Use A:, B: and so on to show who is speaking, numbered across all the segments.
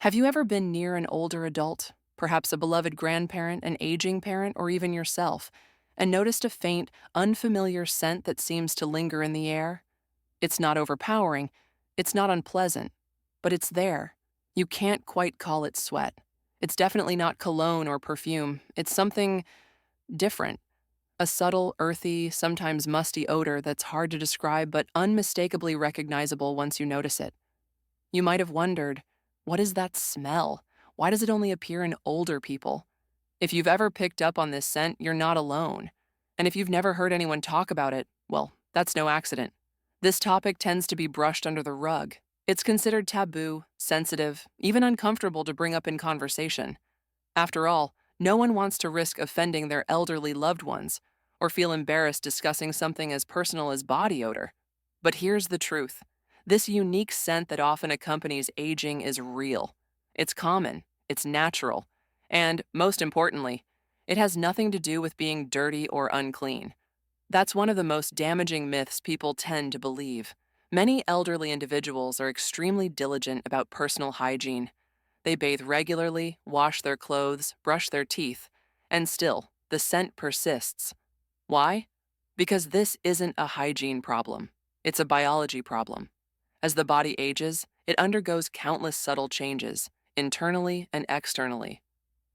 A: Have you ever been near an older adult, perhaps a beloved grandparent, an aging parent, or even yourself, and noticed a faint, unfamiliar scent that seems to linger in the air? It's not overpowering, it's not unpleasant, but it's there. You can't quite call it sweat. It's definitely not cologne or perfume. It's something different. A subtle, earthy, sometimes musty odor that's hard to describe but unmistakably recognizable once you notice it. You might have wondered, what is that smell? Why does it only appear in older people? If you've ever picked up on this scent, you're not alone. And if you've never heard anyone talk about it, well, that's no accident. This topic tends to be brushed under the rug. It's considered taboo, sensitive, even uncomfortable to bring up in conversation. After all, no one wants to risk offending their elderly loved ones or feel embarrassed discussing something as personal as body odor. But here's the truth. This unique scent that often accompanies aging is real. It's common, it's natural, and, most importantly, it has nothing to do with being dirty or unclean. That's one of the most damaging myths people tend to believe. Many elderly individuals are extremely diligent about personal hygiene. They bathe regularly, wash their clothes, brush their teeth, and still, the scent persists. Why? Because this isn't a hygiene problem. It's a biology problem. As the body ages, it undergoes countless subtle changes, internally and externally.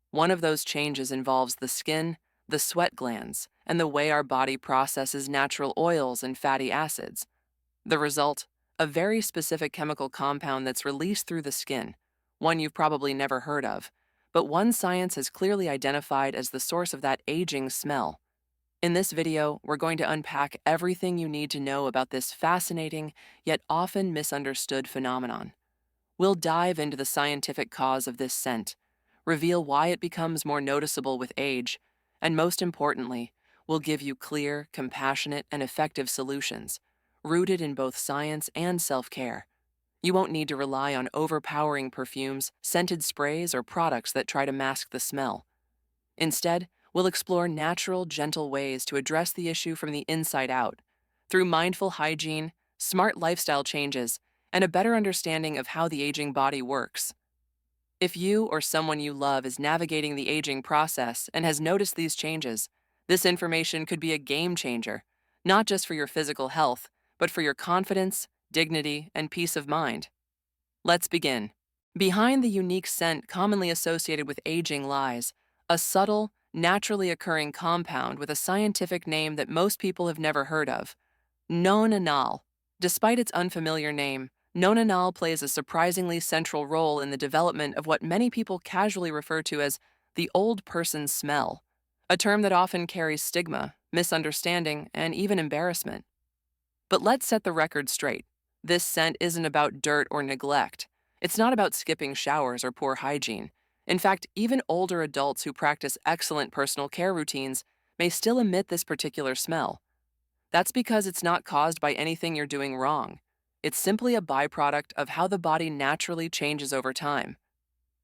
A: One of those changes involves the skin, the sweat glands, and the way our body processes natural oils and fatty acids. The result? A very specific chemical compound that's released through the skin, one you've probably never heard of, but one science has clearly identified as the source of that aging smell. In this video, we're going to unpack everything you need to know about this fascinating, yet often misunderstood phenomenon. We'll dive into the scientific cause of this scent, reveal why it becomes more noticeable with age, and most importantly, we'll give you clear, compassionate, and effective solutions, rooted in both science and self-care. You won't need to rely on overpowering perfumes, scented sprays, or products that try to mask the smell. Instead, we'll explore natural, gentle ways to address the issue from the inside out, through mindful hygiene, smart lifestyle changes, and a better understanding of how the aging body works. If you or someone you love is navigating the aging process and has noticed these changes, this information could be a game changer, not just for your physical health, but for your confidence, dignity, and peace of mind. Let's begin. Behind the unique scent commonly associated with aging lies a subtle, naturally occurring compound with a scientific name that most people have never heard of: nonanol. Despite its unfamiliar name, nonanol plays a surprisingly central role in the development of what many people casually refer to as the old person smell, a term that often carries stigma, misunderstanding, and even embarrassment. But let's set the record straight. This scent isn't about dirt or neglect. It's not about skipping showers or poor hygiene. In fact, even older adults who practice excellent personal care routines may still emit this particular smell. That's because it's not caused by anything you're doing wrong. It's simply a byproduct of how the body naturally changes over time.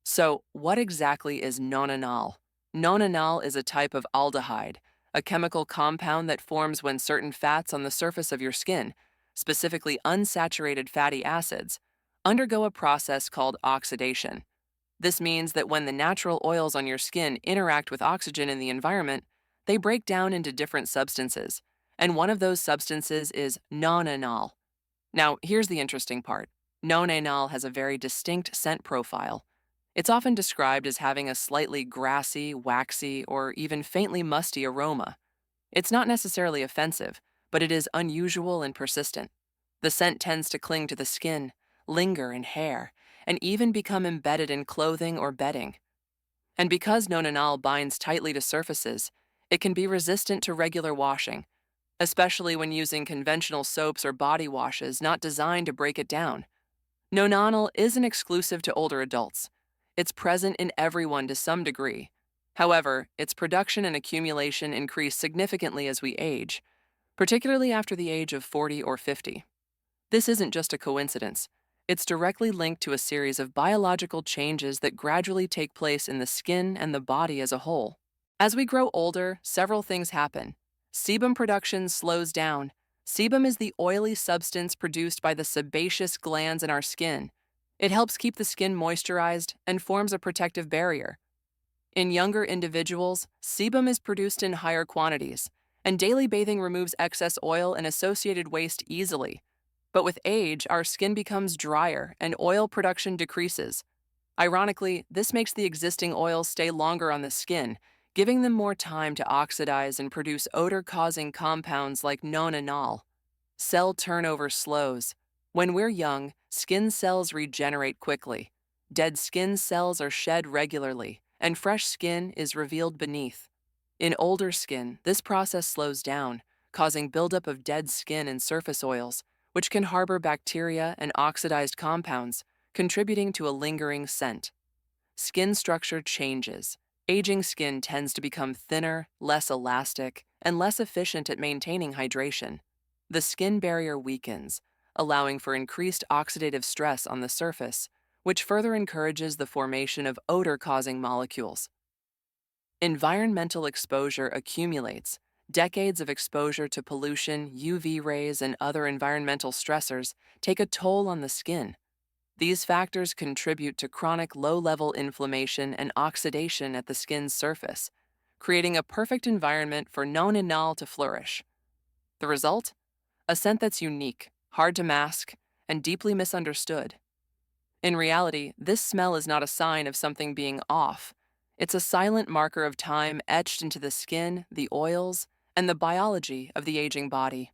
A: So, what exactly is nonanol? Nonanol is a type of aldehyde, a chemical compound that forms when certain fats on the surface of your skin, specifically unsaturated fatty acids, undergo a process called oxidation. This means that when the natural oils on your skin interact with oxygen in the environment, they break down into different substances, and one of those substances is nonanol. Now, here's the interesting part. Nonanol has a very distinct scent profile. It's often described as having a slightly grassy, waxy, or even faintly musty aroma. It's not necessarily offensive, but it is unusual and persistent. The scent tends to cling to the skin, linger in hair, and even become embedded in clothing or bedding. And because nonanol binds tightly to surfaces, it can be resistant to regular washing, especially when using conventional soaps or body washes not designed to break it down. Nonanol isn't exclusive to older adults. It's present in everyone to some degree. However, its production and accumulation increase significantly as we age, particularly after the age of 40 or 50. This isn't just a coincidence. It's directly linked to a series of biological changes that gradually take place in the skin and the body as a whole. As we grow older, several things happen. Sebum production slows down. Sebum is the oily substance produced by the sebaceous glands in our skin. It helps keep the skin moisturized and forms a protective barrier. In younger individuals, sebum is produced in higher quantities, and daily bathing removes excess oil and associated waste easily. But with age, our skin becomes drier and oil production decreases. Ironically, this makes the existing oils stay longer on the skin, giving them more time to oxidize and produce odor-causing compounds like nonanol. Cell turnover slows. When we're young, skin cells regenerate quickly. Dead skin cells are shed regularly, and fresh skin is revealed beneath. In older skin, this process slows down, causing buildup of dead skin and surface oils, which can harbor bacteria and oxidized compounds, contributing to a lingering scent. Skin structure changes. Aging skin tends to become thinner, less elastic, and less efficient at maintaining hydration. The skin barrier weakens, allowing for increased oxidative stress on the surface, which further encourages the formation of odor-causing molecules. Environmental exposure accumulates. Decades of exposure to pollution, UV rays, and other environmental stressors take a toll on the skin. These factors contribute to chronic low-level inflammation and oxidation at the skin's surface, creating a perfect environment for nonanol to flourish. The result? A scent that's unique, hard to mask, and deeply misunderstood. In reality, this smell is not a sign of something being off. It's a silent marker of time etched into the skin, the oils, and the biology of the aging body.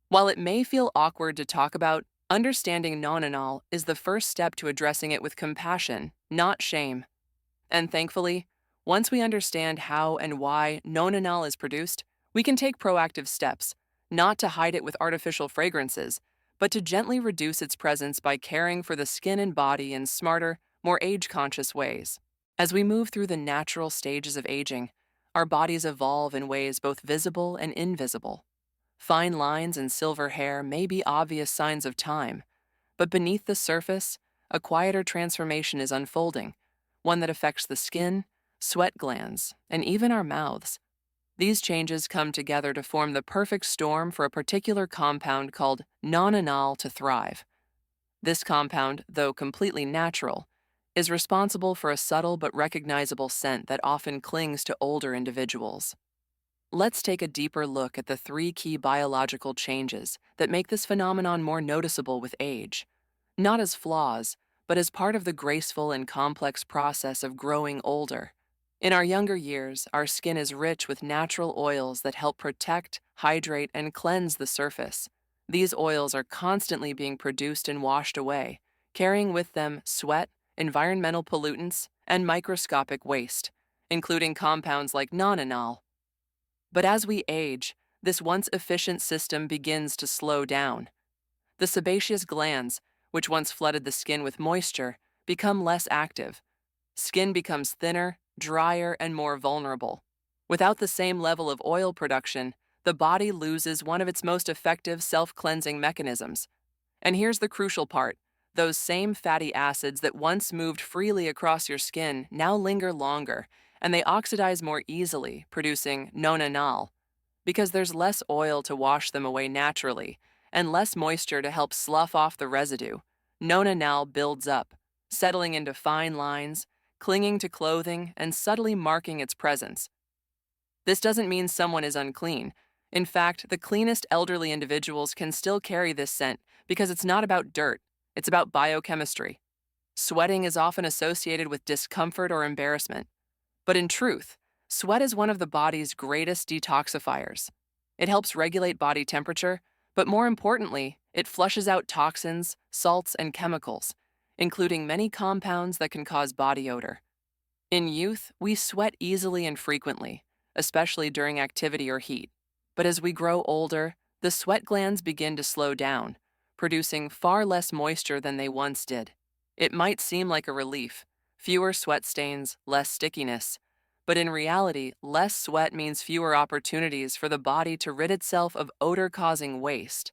A: While it may feel awkward to talk about, understanding nonanol is the first step to addressing it with compassion, not shame. And thankfully, once we understand how and why nonanol is produced, we can take proactive steps, not to hide it with artificial fragrances, but to gently reduce its presence by caring for the skin and body in smarter, more age-conscious ways. As we move through the natural stages of aging, our bodies evolve in ways both visible and invisible. Fine lines and silver hair may be obvious signs of time, but beneath the surface, a quieter transformation is unfolding, one that affects the skin, sweat glands, and even our mouths. These changes come together to form the perfect storm for a particular compound called nonanol to thrive. This compound, though completely natural, is responsible for a subtle but recognizable scent that often clings to older individuals. Let's take a deeper look at the three key biological changes that make this phenomenon more noticeable with age, not as flaws, but as part of the graceful and complex process of growing older. In our younger years, our skin is rich with natural oils that help protect, hydrate, and cleanse the surface. These oils are constantly being produced and washed away, carrying with them sweat, environmental pollutants, and microscopic waste, including compounds like nonanol. But as we age, this once efficient system begins to slow down. The sebaceous glands, which once flooded the skin with moisture, become less active. Skin becomes thinner, drier, and more vulnerable. Without the same level of oil production, the body loses one of its most effective self-cleansing mechanisms. And here's the crucial part. Those same fatty acids that once moved freely across your skin now linger longer, and they oxidize more easily, producing nonanol. Because there's less oil to wash them away naturally, and less moisture to help slough off the residue, nonanol builds up, settling into fine lines, clinging to clothing, and subtly marking its presence. This doesn't mean someone is unclean. In fact, the cleanest elderly individuals can still carry this scent because it's not about dirt, it's about biochemistry. Sweating is often associated with discomfort or embarrassment. But in truth, sweat is one of the body's greatest detoxifiers. It helps regulate body temperature, but more importantly, it flushes out toxins, salts, and chemicals, including many compounds that can cause body odor. In youth, we sweat easily and frequently, especially during activity or heat. But as we grow older, the sweat glands begin to slow down, producing far less moisture than they once did. It might seem like a relief, fewer sweat stains, less stickiness, but in reality, less sweat means fewer opportunities for the body to rid itself of odor-causing waste.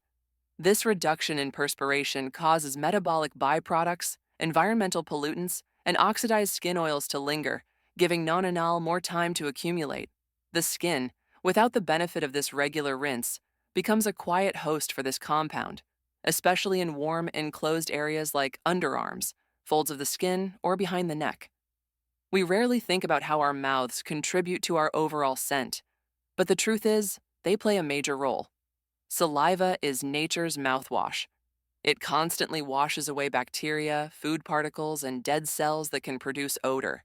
A: This reduction in perspiration causes metabolic byproducts, environmental pollutants, and oxidized skin oils to linger, giving nonanol more time to accumulate. The skin, without the benefit of this regular rinse, becomes a quiet host for this compound, especially in warm, enclosed areas like underarms, folds of the skin, or behind the neck. We rarely think about how our mouths contribute to our overall scent, but the truth is, they play a major role. Saliva is nature's mouthwash. It constantly washes away bacteria, food particles, and dead cells that can produce odor.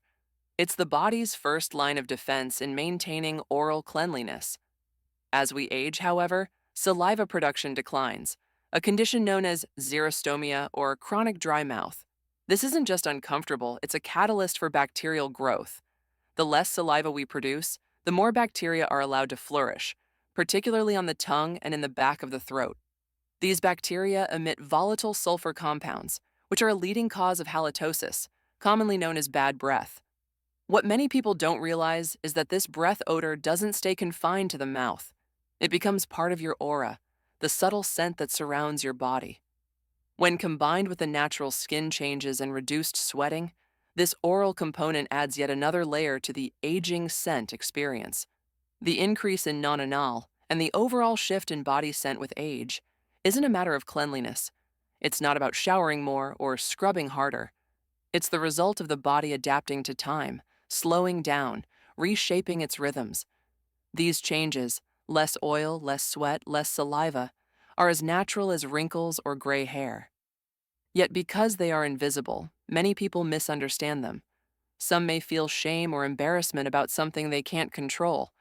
A: It's the body's first line of defense in maintaining oral cleanliness. As we age, however, saliva production declines, a condition known as xerostomia or chronic dry mouth. This isn't just uncomfortable, it's a catalyst for bacterial growth. The less saliva we produce, the more bacteria are allowed to flourish, particularly on the tongue and in the back of the throat. These bacteria emit volatile sulfur compounds, which are a leading cause of halitosis, commonly known as bad breath. What many people don't realize is that this breath odor doesn't stay confined to the mouth. It becomes part of your aura, the subtle scent that surrounds your body. When combined with the natural skin changes and reduced sweating, this oral component adds yet another layer to the aging scent experience. The increase in non-anal and the overall shift in body scent with age isn't a matter of cleanliness. It's not about showering more or scrubbing harder. It's the result of the body adapting to time, slowing down, reshaping its rhythms. These changes, less oil, less sweat, less saliva, are as natural as wrinkles or gray hair. Yet because they are invisible, many people misunderstand them. Some may feel shame or embarrassment about something they can't control.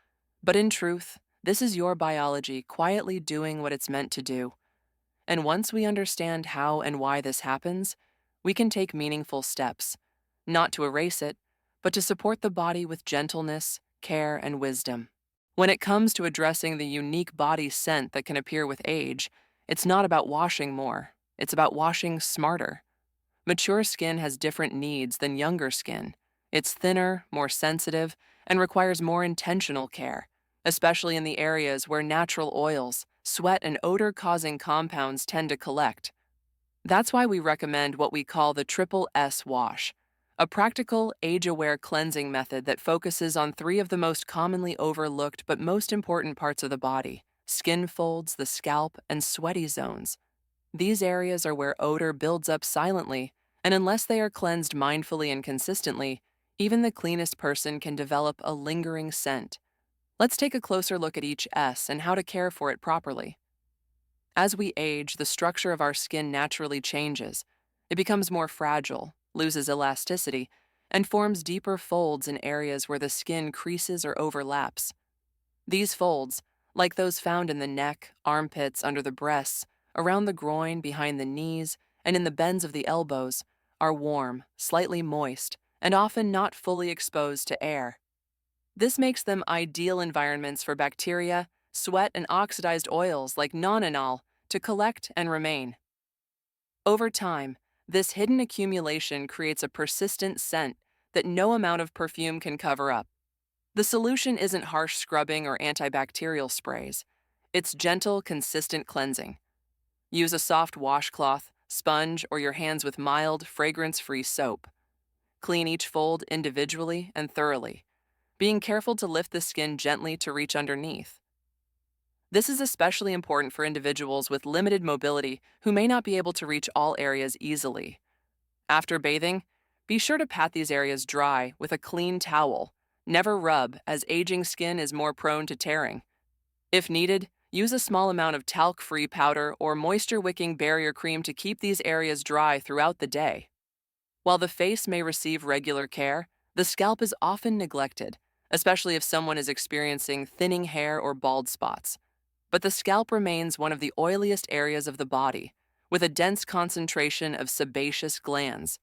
A: But in truth, this is your biology quietly doing what it's meant to do. And once we understand how and why this happens, we can take meaningful steps, not to erase it, but to support the body with gentleness, care, and wisdom. When it comes to addressing the unique body scent that can appear with age, it's not about washing more, it's about washing smarter. Mature skin has different needs than younger skin. It's thinner, more sensitive, and requires more intentional care, especially in the areas where natural oils, sweat, and odor-causing compounds tend to collect. That's why we recommend what we call the Triple S wash, a practical, age-aware cleansing method that focuses on three of the most commonly overlooked but most important parts of the body: skin folds, the scalp, and sweaty zones. These areas are where odor builds up silently, and unless they are cleansed mindfully and consistently, even the cleanest person can develop a lingering scent. Let's take a closer look at each S and how to care for it properly. As we age, the structure of our skin naturally changes. It becomes more fragile, loses elasticity, and forms deeper folds in areas where the skin creases or overlaps. These folds, like those found in the neck, armpits, under the breasts, around the groin, behind the knees, and in the bends of the elbows, are warm, slightly moist, and often not fully exposed to air. This makes them ideal environments for bacteria, sweat, and oxidized oils like non-anal to collect and remain. Over time, this hidden accumulation creates a persistent scent that no amount of perfume can cover up. The solution isn't harsh scrubbing or antibacterial sprays. It's gentle, consistent cleansing. Use a soft washcloth, sponge, or your hands with mild, fragrance-free soap. Clean each fold individually and thoroughly, being careful to lift the skin gently to reach underneath. This is especially important for individuals with limited mobility who may not be able to reach all areas easily. After bathing, be sure to pat these areas dry with a clean towel. Never rub, as aging skin is more prone to tearing. If needed, use a small amount of talc-free powder or moisture-wicking barrier cream to keep these areas dry throughout the day. While the face may receive regular care, the scalp is often neglected, especially if someone is experiencing thinning hair or bald spots. But the scalp remains one of the oiliest areas of the body, with a dense concentration of sebaceous glands.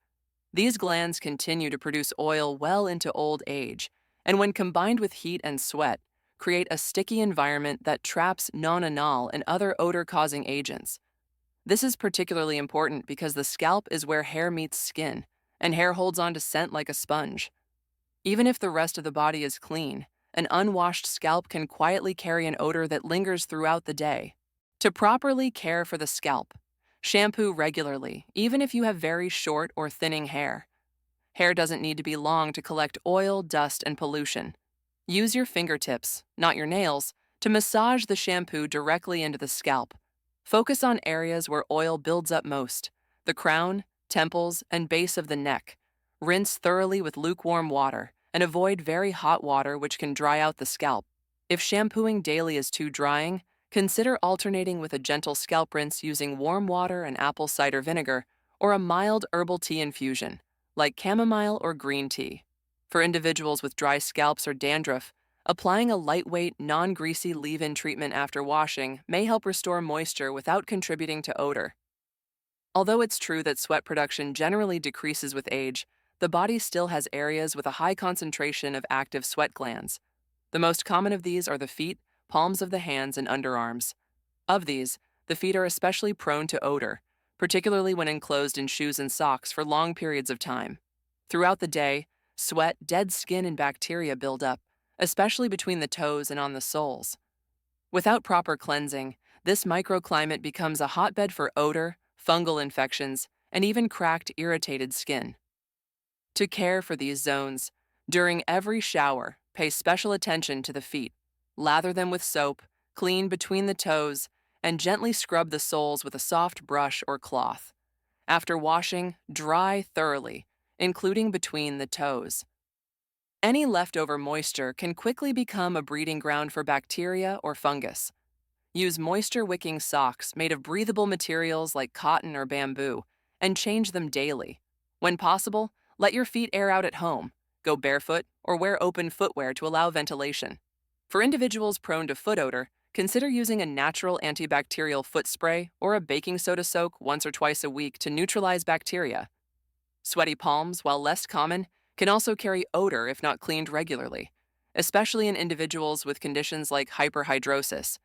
A: These glands continue to produce oil well into old age, and when combined with heat and sweat, create a sticky environment that traps non-anal and other odor-causing agents. This is particularly important because the scalp is where hair meets skin, and hair holds on to scent like a sponge. Even if the rest of the body is clean, an unwashed scalp can quietly carry an odor that lingers throughout the day. To properly care for the scalp, shampoo regularly, even if you have very short or thinning hair. Hair doesn't need to be long to collect oil, dust, and pollution. Use your fingertips, not your nails, to massage the shampoo directly into the scalp. Focus on areas where oil builds up most: the crown, temples, and base of the neck. Rinse thoroughly with lukewarm water and avoid very hot water, which can dry out the scalp. If shampooing daily is too drying, consider alternating with a gentle scalp rinse using warm water and apple cider vinegar or a mild herbal tea infusion, like chamomile or green tea. For individuals with dry scalps or dandruff, applying a lightweight, non-greasy leave-in treatment after washing may help restore moisture without contributing to odor. Although it's true that sweat production generally decreases with age, the body still has areas with a high concentration of active sweat glands. The most common of these are the feet, palms of the hands, and underarms. Of these, the feet are especially prone to odor, particularly when enclosed in shoes and socks for long periods of time. Throughout the day, sweat, dead skin, and bacteria build up, especially between the toes and on the soles. Without proper cleansing, this microclimate becomes a hotbed for odor, fungal infections, and even cracked, irritated skin. To care for these zones, during every shower, pay special attention to the feet. Lather them with soap, clean between the toes, and gently scrub the soles with a soft brush or cloth. After washing, dry thoroughly, including between the toes. Any leftover moisture can quickly become a breeding ground for bacteria or fungus. Use moisture-wicking socks made of breathable materials like cotton or bamboo, and change them daily. When possible, let your feet air out at home. Go barefoot or wear open footwear to allow ventilation. For individuals prone to foot odor, consider using a natural antibacterial foot spray or a baking soda soak once or twice a week to neutralize bacteria. Sweaty palms, while less common, can also carry odor if not cleaned regularly, especially in individuals with conditions like hyperhidrosis.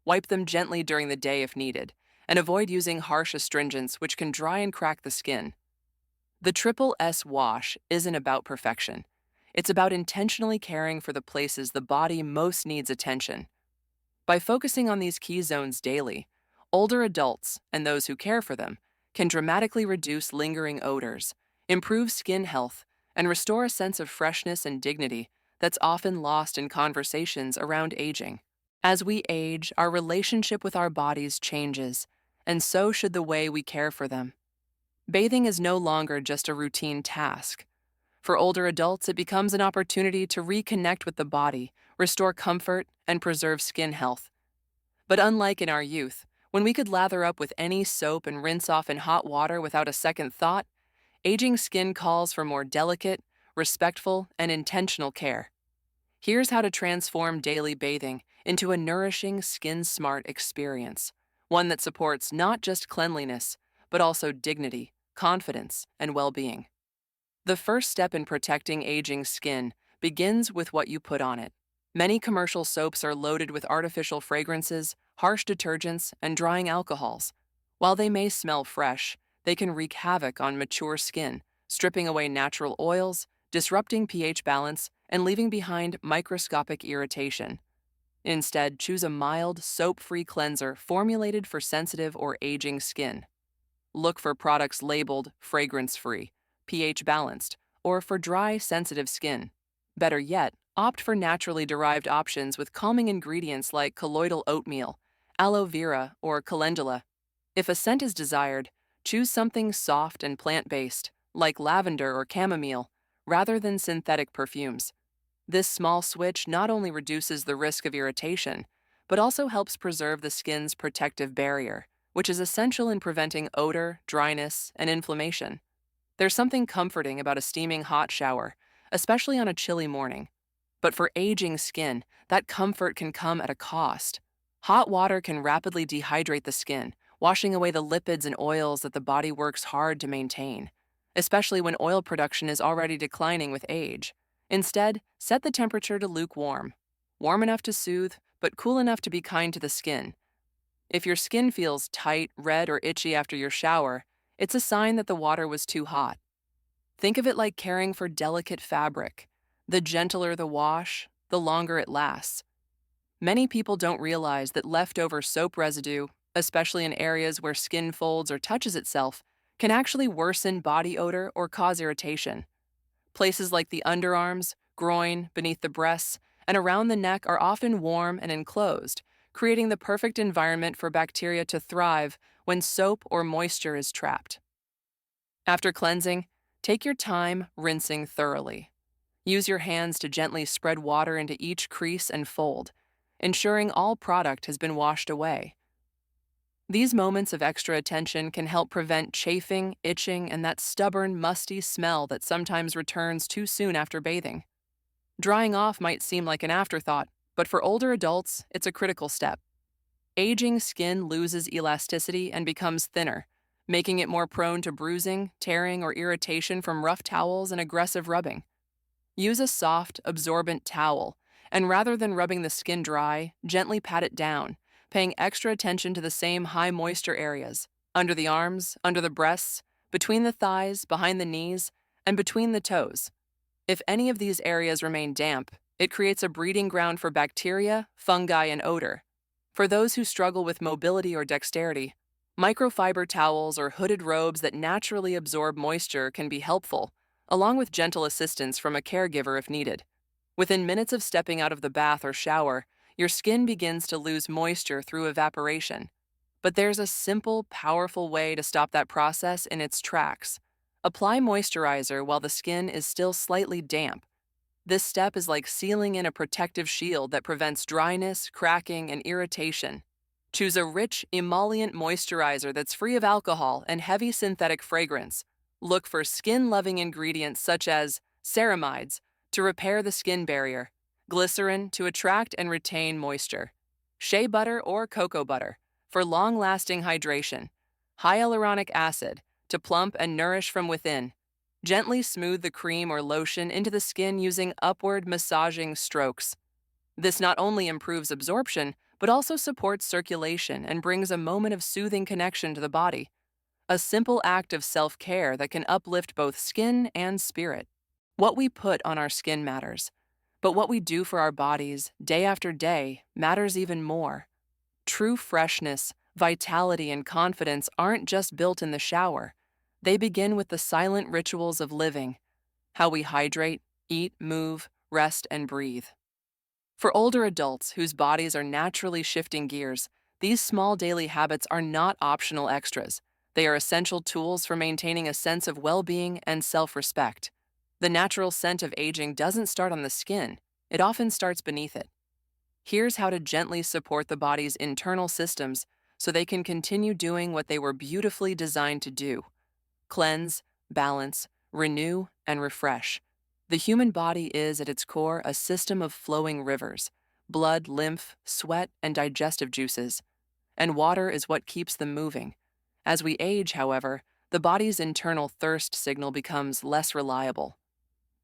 A: Wipe them gently during the day if needed, and avoid using harsh astringents which can dry and crack the skin. The Triple S wash isn't about perfection. It's about intentionally caring for the places the body most needs attention. By focusing on these key zones daily, older adults and those who care for them can dramatically reduce lingering odors, improve skin health, and restore a sense of freshness and dignity that's often lost in conversations around aging. As we age, our relationship with our bodies changes, and so should the way we care for them. Bathing is no longer just a routine task. For older adults, it becomes an opportunity to reconnect with the body, restore comfort, and preserve skin health. But unlike in our youth, when we could lather up with any soap and rinse off in hot water without a second thought, aging skin calls for more delicate, respectful, and intentional care. Here's how to transform daily bathing into a nourishing, skin-smart experience, one that supports not just cleanliness, but also dignity, confidence, and well-being. The first step in protecting aging skin begins with what you put on it. Many commercial soaps are loaded with artificial fragrances, harsh detergents, and drying alcohols. While they may smell fresh, they can wreak havoc on mature skin, stripping away natural oils, disrupting pH balance, and leaving behind microscopic irritation. Instead, choose a mild, soap-free cleanser formulated for sensitive or aging skin. Look for products labeled fragrance-free, pH balanced, or for dry, sensitive skin. Better yet, opt for naturally derived options with calming ingredients like colloidal oatmeal, aloe vera, or calendula. If a scent is desired, choose something soft and plant-based, like lavender or chamomile, rather than synthetic perfumes. This small switch not only reduces the risk of irritation, but also helps preserve the skin's protective barrier, which is essential in preventing odor, dryness, and inflammation. There's something comforting about a steaming hot shower, especially on a chilly morning. But for aging skin, that comfort can come at a cost. Hot water can rapidly dehydrate the skin, washing away the lipids and oils that the body works hard to maintain, especially when oil production is already declining with age. Instead, set the temperature to lukewarm, warm enough to soothe, but cool enough to be kind to the skin. If your skin feels tight, red, or itchy after your shower, it's a sign that the water was too hot. Think of it like caring for delicate fabric. The gentler the wash, the longer it lasts. Many people don't realize that leftover soap residue, especially in areas where skin folds or touches itself, can actually worsen body odor or cause irritation. Places like the underarms, groin, beneath the breasts, and around the neck are often warm and enclosed, creating the perfect environment for bacteria to thrive when soap or moisture is trapped. After cleansing, take your time rinsing thoroughly. Use your hands to gently spread water into each crease and fold, ensuring all product has been washed away. These moments of extra attention can help prevent chafing, itching, and that stubborn, musty smell that sometimes returns too soon after bathing. Drying off might seem like an afterthought, but for older adults, it's a critical step. Aging skin loses elasticity and becomes thinner, making it more prone to bruising, tearing, or irritation from rough towels and aggressive rubbing. Use a soft, absorbent towel, and rather than rubbing the skin dry, gently pat it down, paying extra attention to the same high moisture areas under the arms, under the breasts, between the thighs, behind the knees, and between the toes. If any of these areas remain damp, it creates a breeding ground for bacteria, fungi, and odor. For those who struggle with mobility or dexterity, microfiber towels or hooded robes that naturally absorb moisture can be helpful, along with gentle assistance from a caregiver if needed. Within minutes of stepping out of the bath or shower, your skin begins to lose moisture through evaporation. But there's a simple, powerful way to stop that process in its tracks. Apply moisturizer while the skin is still slightly damp. This step is like sealing in a protective shield that prevents dryness, cracking, and irritation. Choose a rich, emollient moisturizer that's free of alcohol and heavy synthetic fragrance. Look for skin-loving ingredients such as ceramides to repair the skin barrier, glycerin to attract and retain moisture, shea butter or cocoa butter for long-lasting hydration, hyaluronic acid to plump and nourish from within. Gently smooth the cream or lotion into the skin using upward massaging strokes. This not only improves absorption, but also supports circulation and brings a moment of soothing connection to the body. A simple act of self-care that can uplift both skin and spirit. What we put on our skin matters, but what we do for our bodies day after day matters even more. True freshness, vitality, and confidence aren't just built in the shower. They begin with the silent rituals of living, how we hydrate, eat, move, rest, and breathe. For older adults whose bodies are naturally shifting gears, these small daily habits are not optional extras. They are essential tools for maintaining a sense of well-being and self-respect. The natural scent of aging doesn't start on the skin. It often starts beneath it. Here's how to gently support the body's internal systems so they can continue doing what they were beautifully designed to do. Cleanse, balance, renew, and refresh. The human body is, at its core, a system of flowing rivers: blood, lymph, sweat, and digestive juices. And water is what keeps them moving. As we age, however, the body's internal thirst signal becomes less reliable.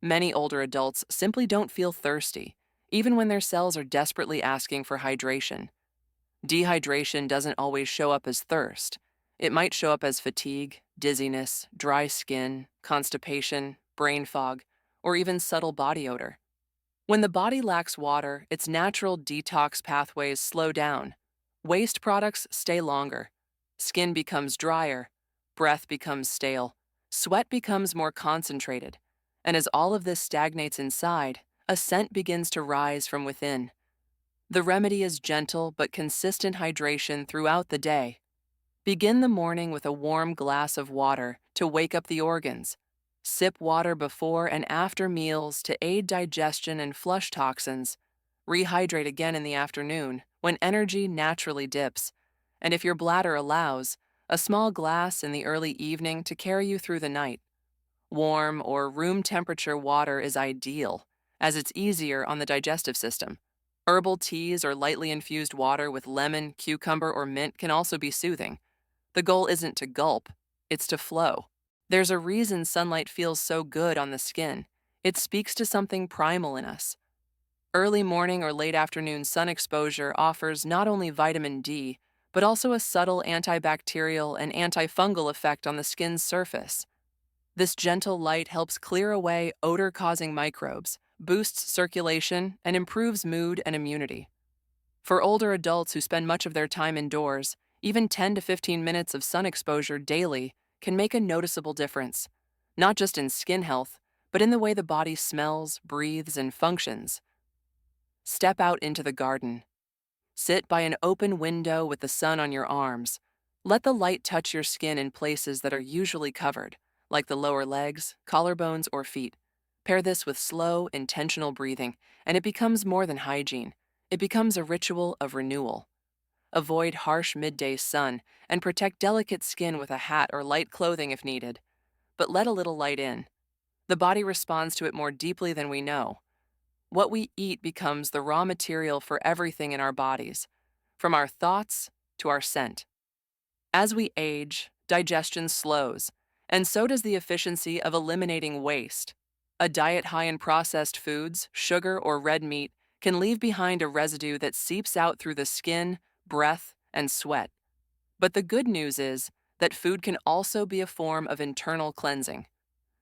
A: Many older adults simply don't feel thirsty, even when their cells are desperately asking for hydration. Dehydration doesn't always show up as thirst. It might show up as fatigue, dizziness, dry skin, constipation, brain fog, or even subtle body odor. When the body lacks water, its natural detox pathways slow down. Waste products stay longer. Skin becomes drier. Breath becomes stale. Sweat becomes more concentrated. And as all of this stagnates inside, a scent begins to rise from within. The remedy is gentle but consistent hydration throughout the day. Begin the morning with a warm glass of water to wake up the organs. Sip water before and after meals to aid digestion and flush toxins. Rehydrate again in the afternoon when energy naturally dips. And if your bladder allows, a small glass in the early evening to carry you through the night. Warm or room temperature water is ideal, as it's easier on the digestive system. Herbal teas or lightly infused water with lemon, cucumber, or mint can also be soothing. The goal isn't to gulp, it's to flow. There's a reason sunlight feels so good on the skin. It speaks to something primal in us. Early morning or late afternoon sun exposure offers not only vitamin D, but also a subtle antibacterial and antifungal effect on the skin's surface. This gentle light helps clear away odor-causing microbes, boosts circulation, and improves mood and immunity. For older adults who spend much of their time indoors, even 10 to 15 minutes of sun exposure daily can make a noticeable difference, not just in skin health, but in the way the body smells, breathes, and functions. Step out into the garden. Sit by an open window with the sun on your arms. Let the light touch your skin in places that are usually covered, like the lower legs, collarbones, or feet. Pair this with slow, intentional breathing, and it becomes more than hygiene. It becomes a ritual of renewal. Avoid harsh midday sun and protect delicate skin with a hat or light clothing if needed. But let a little light in. The body responds to it more deeply than we know. What we eat becomes the raw material for everything in our bodies, from our thoughts to our scent. As we age, digestion slows, and so does the efficiency of eliminating waste. A diet high in processed foods, sugar, or red meat can leave behind a residue that seeps out through the skin, breath, and sweat. But the good news is that food can also be a form of internal cleansing.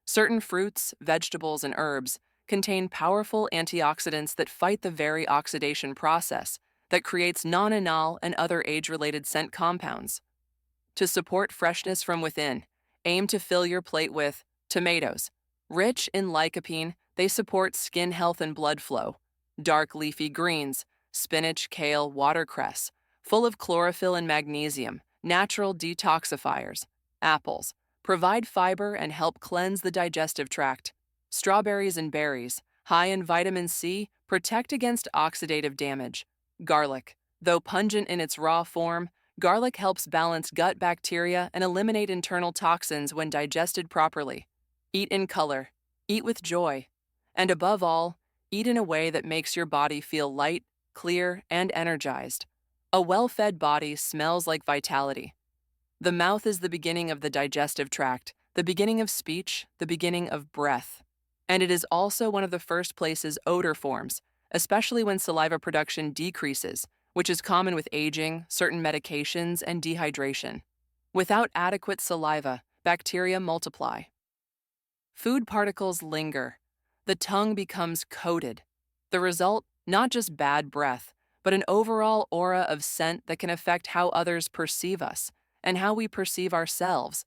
A: Certain fruits, vegetables, and herbs contain powerful antioxidants that fight the very oxidation process that creates nonenal and other age-related scent compounds. To support freshness from within, aim to fill your plate with tomatoes. Rich in lycopene, they support skin health and blood flow. Dark leafy greens, spinach, kale, watercress, full of chlorophyll and magnesium, natural detoxifiers. Apples provide fiber and help cleanse the digestive tract. Strawberries and berries, high in vitamin C, protect against oxidative damage. Garlic, though pungent in its raw form, garlic helps balance gut bacteria and eliminate internal toxins when digested properly. Eat in color, eat with joy, and above all, eat in a way that makes your body feel light, clear, and energized. A well-fed body smells like vitality. The mouth is the beginning of the digestive tract, the beginning of speech, the beginning of breath. And it is also one of the first places odor forms, especially when saliva production decreases, which is common with aging, certain medications, and dehydration. Without adequate saliva, bacteria multiply. Food particles linger. The tongue becomes coated. The result, not just bad breath, but an overall aura of scent that can affect how others perceive us and how we perceive ourselves.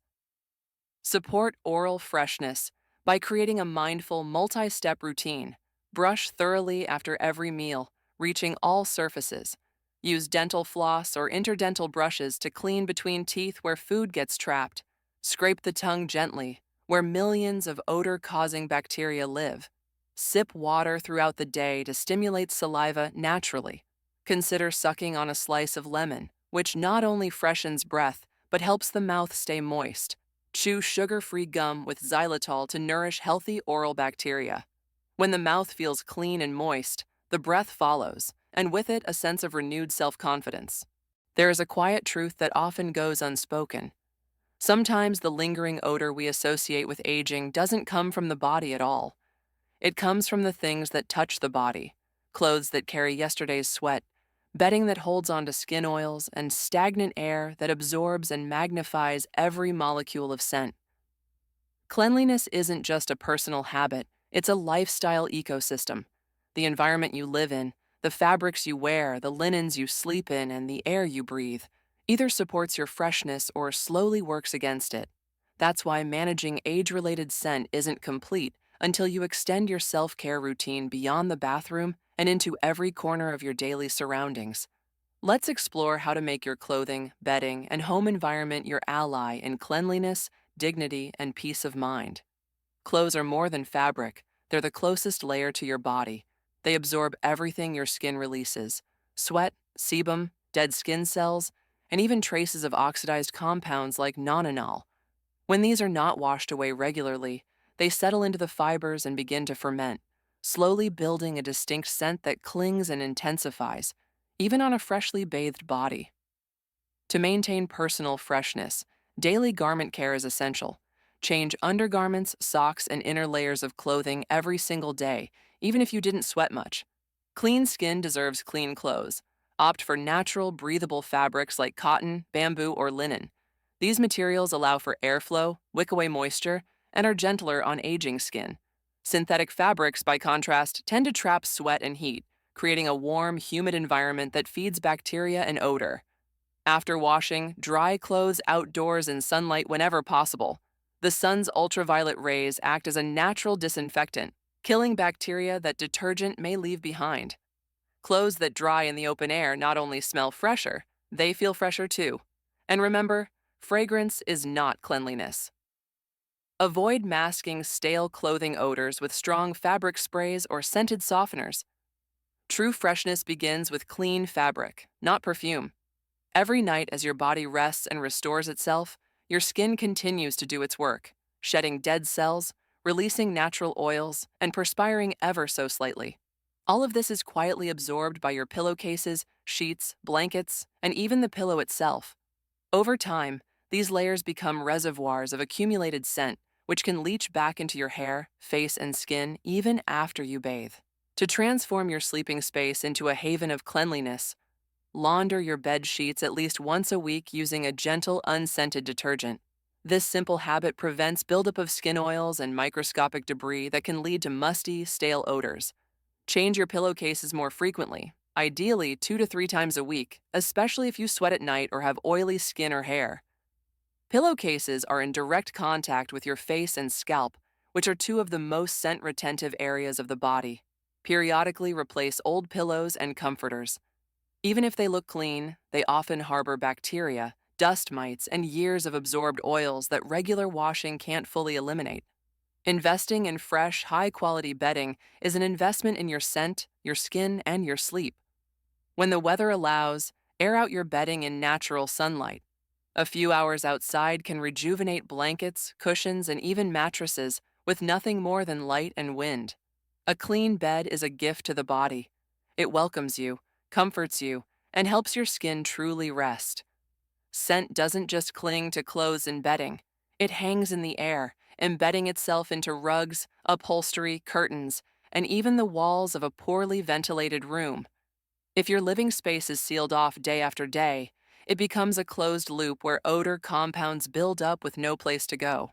A: Support oral freshness by creating a mindful multi-step routine. Brush thoroughly after every meal, reaching all surfaces. Use dental floss or interdental brushes to clean between teeth where food gets trapped. Scrape the tongue gently, where millions of odor-causing bacteria live. Sip water throughout the day to stimulate saliva naturally. Consider sucking on a slice of lemon, which not only freshens breath, but helps the mouth stay moist. Chew sugar-free gum with xylitol to nourish healthy oral bacteria. When the mouth feels clean and moist, the breath follows, and with it a sense of renewed self-confidence. There is a quiet truth that often goes unspoken. Sometimes the lingering odor we associate with aging doesn't come from the body at all. It comes from the things that touch the body, clothes that carry yesterday's sweat, bedding that holds onto skin oils, and stagnant air that absorbs and magnifies every molecule of scent. Cleanliness isn't just a personal habit, it's a lifestyle ecosystem. The environment you live in, the fabrics you wear, the linens you sleep in, and the air you breathe either supports your freshness or slowly works against it. That's why managing age-related scent isn't complete until you extend your self-care routine beyond the bathroom and into every corner of your daily surroundings. Let's explore how to make your clothing, bedding, and home environment your ally in cleanliness, dignity, and peace of mind. Clothes are more than fabric. They're the closest layer to your body. They absorb everything your skin releases: sweat, sebum, dead skin cells, and even traces of oxidized compounds like nonenal. When these are not washed away regularly, they settle into the fibers and begin to ferment, slowly building a distinct scent that clings and intensifies, even on a freshly bathed body. To maintain personal freshness, daily garment care is essential. Change undergarments, socks, and inner layers of clothing every single day, even if you didn't sweat much. Clean skin deserves clean clothes. Opt for natural, breathable fabrics like cotton, bamboo, or linen. These materials allow for airflow, wick away moisture, and are gentler on aging skin. Synthetic fabrics, by contrast, tend to trap sweat and heat, creating a warm, humid environment that feeds bacteria and odor. After washing, dry clothes outdoors in sunlight whenever possible. The sun's ultraviolet rays act as a natural disinfectant, killing bacteria that detergent may leave behind. Clothes that dry in the open air not only smell fresher, they feel fresher too. And remember, fragrance is not cleanliness. Avoid masking stale clothing odors with strong fabric sprays or scented softeners. True freshness begins with clean fabric, not perfume. Every night, as your body rests and restores itself, your skin continues to do its work, shedding dead cells, releasing natural oils, and perspiring ever so slightly. All of this is quietly absorbed by your pillowcases, sheets, blankets, and even the pillow itself. Over time, these layers become reservoirs of accumulated scent, which can leach back into your hair, face, and skin even after you bathe. To transform your sleeping space into a haven of cleanliness, launder your bed sheets at least once a week using a gentle, unscented detergent. This simple habit prevents buildup of skin oils and microscopic debris that can lead to musty, stale odors. Change your pillowcases more frequently, ideally 2 to 3 times a week, especially if you sweat at night or have oily skin or hair. Pillowcases are in direct contact with your face and scalp, which are two of the most scent-retentive areas of the body. Periodically replace old pillows and comforters. Even if they look clean, they often harbor bacteria, dust mites, and years of absorbed oils that regular washing can't fully eliminate. Investing in fresh, high-quality bedding is an investment in your scent, your skin, and your sleep. When the weather allows, air out your bedding in natural sunlight. A few hours outside can rejuvenate blankets, cushions, and even mattresses with nothing more than light and wind. A clean bed is a gift to the body. It welcomes you, comforts you, and helps your skin truly rest. Scent doesn't just cling to clothes and bedding. It hangs in the air, embedding itself into rugs, upholstery, curtains, and even the walls of a poorly ventilated room. If your living space is sealed off day after day, it becomes a closed loop where odor compounds build up with no place to go.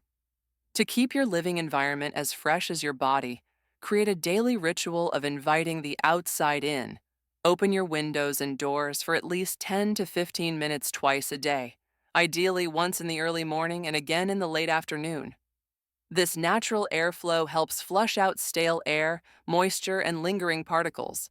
A: To keep your living environment as fresh as your body, create a daily ritual of inviting the outside in. Open your windows and doors for at least 10 to 15 minutes twice a day, ideally once in the early morning and again in the late afternoon. This natural airflow helps flush out stale air, moisture, and lingering particles.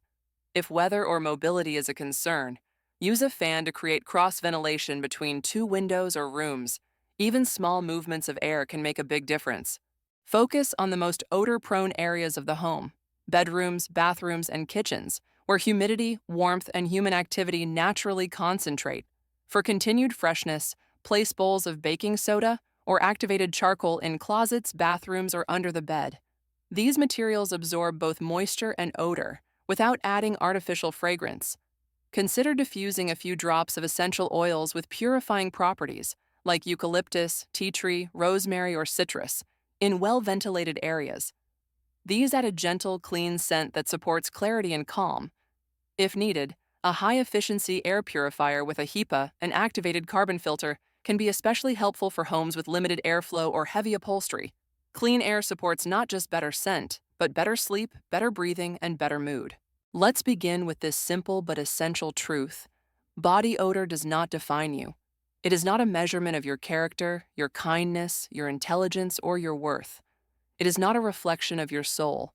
A: If weather or mobility is a concern, use a fan to create cross-ventilation between two windows or rooms. Even small movements of air can make a big difference. Focus on the most odor-prone areas of the home: bedrooms, bathrooms, and kitchens, where humidity, warmth, and human activity naturally concentrate. For continued freshness, place bowls of baking soda or activated charcoal in closets, bathrooms, or under the bed. These materials absorb both moisture and odor without adding artificial fragrance. Consider diffusing a few drops of essential oils with purifying properties, like eucalyptus, tea tree, rosemary, or citrus, in well-ventilated areas. These add a gentle, clean scent that supports clarity and calm. If needed, a high-efficiency air purifier with a HEPA, an activated carbon filter, can be especially helpful for homes with limited airflow or heavy upholstery. Clean air supports not just better scent, but better sleep, better breathing, and better mood. Let's begin with this simple but essential truth. Body odor does not define you. It is not a measurement of your character, your kindness, your intelligence, or your worth. It is not a reflection of your soul.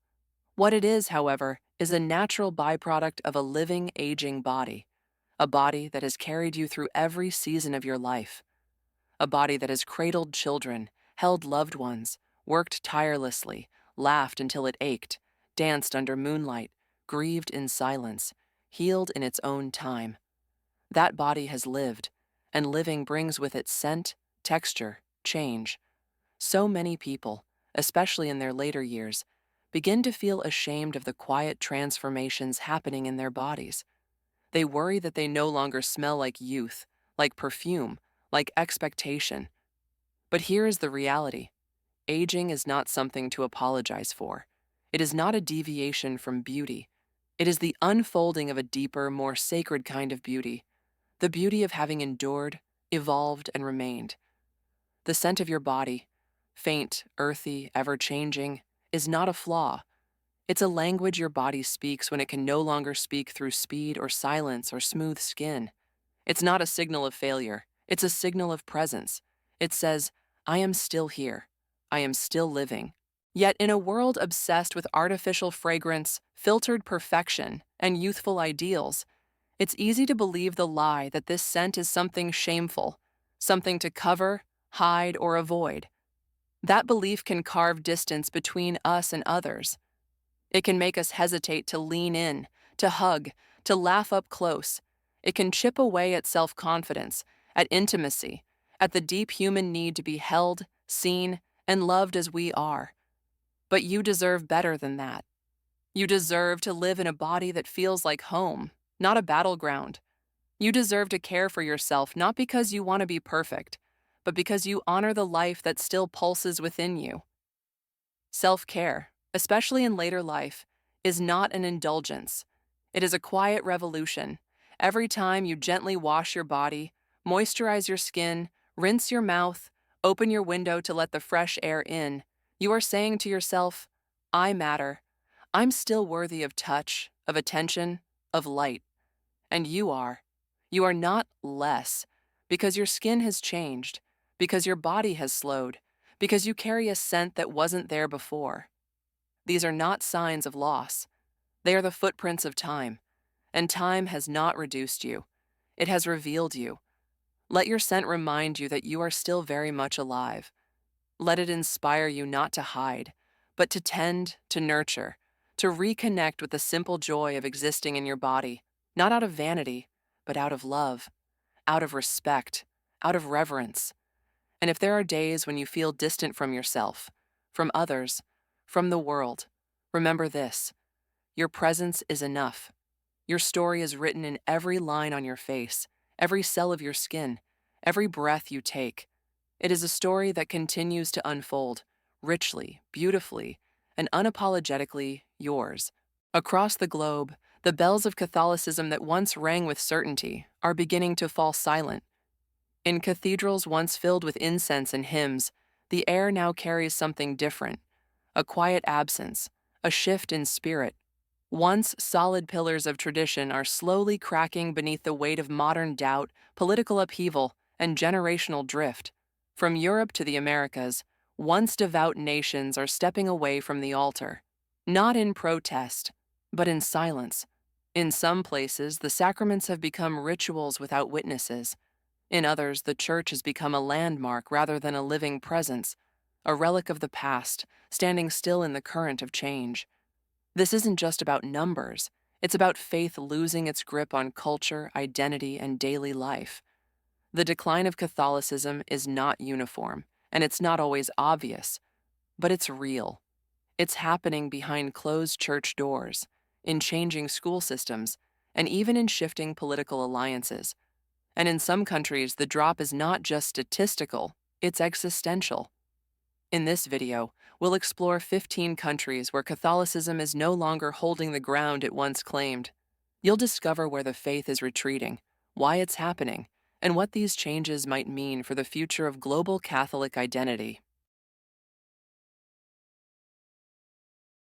A: What it is, however, is a natural byproduct of a living, aging body. A body that has carried you through every season of your life. A body that has cradled children, held loved ones, worked tirelessly, laughed until it ached, danced under moonlight, grieved in silence, healed in its own time. That body has lived, and living brings with it scent, texture, change. So many people, especially in their later years, begin to feel ashamed of the quiet transformations happening in their bodies. They worry that they no longer smell like youth, like perfume, like expectation. But here is the reality. Aging is not something to apologize for. It is not a deviation from beauty. It is the unfolding of a deeper, more sacred kind of beauty. The beauty of having endured, evolved, and remained. The scent of your body, faint, earthy, ever-changing, is not a flaw. It's a language your body speaks when it can no longer speak through speed or silence or smooth skin. It's not a signal of failure. It's a signal of presence. It says, I am still here. I am still living. Yet in a world obsessed with artificial fragrance, filtered perfection, and youthful ideals, it's easy to believe the lie that this scent is something shameful, something to cover, hide, or avoid. That belief can carve distance between us and others. It can make us hesitate to lean in, to hug, to laugh up close. It can chip away at self confidence, at intimacy, at the deep human need to be held, seen, and loved as we are. But you deserve better than that. You deserve to live in a body that feels like home, not a battleground. You deserve to care for yourself not because you want to be perfect, but because you honor the life that still pulses within you. Self care, especially in later life, is not an indulgence. It is a quiet revolution. Every time you gently wash your body, moisturize your skin, rinse your mouth, open your window to let the fresh air in, you are saying to yourself, I matter. I'm still worthy of touch, of attention, of light. And you are. You are not less, because your skin has changed, because your body has slowed, because you carry a scent that wasn't there before. These are not signs of loss. They are the footprints of time, and time has not reduced you. It has revealed you. Let your scent remind you that you are still very much alive. Let it inspire you not to hide, but to tend, to nurture, to reconnect with the simple joy of existing in your body, not out of vanity, but out of love, out of respect, out of reverence. And if there are days when you feel distant from yourself, from others, from the world, remember this: your presence is enough. Your story is written in every line on your face, every cell of your skin, every breath you take. It is a story that continues to unfold, richly, beautifully, and unapologetically yours. Across the globe, the bells of Catholicism that once rang with certainty are beginning to fall silent. In cathedrals once filled with incense and hymns, the air now carries something different: a quiet absence, a shift in spirit. Once solid pillars of tradition are slowly cracking beneath the weight of modern doubt, political upheaval, and generational drift. From Europe to the Americas, once devout nations are stepping away from the altar, not in protest, but in silence. In some places, the sacraments have become rituals without witnesses. In others, the church has become a landmark rather than a living presence, a relic of the past, standing still in the current of change. This isn't just about numbers, it's about faith losing its grip on culture, identity, and daily life. The decline of Catholicism is not uniform, and it's not always obvious, but it's real. It's happening behind closed church doors, in changing school systems, and even in shifting political alliances. And in some countries, the drop is not just statistical, it's existential. In this video, we'll explore 15 countries where Catholicism is no longer holding the ground it once claimed. You'll discover where the faith is retreating, why it's happening, and what these changes might mean for the future of global Catholic identity.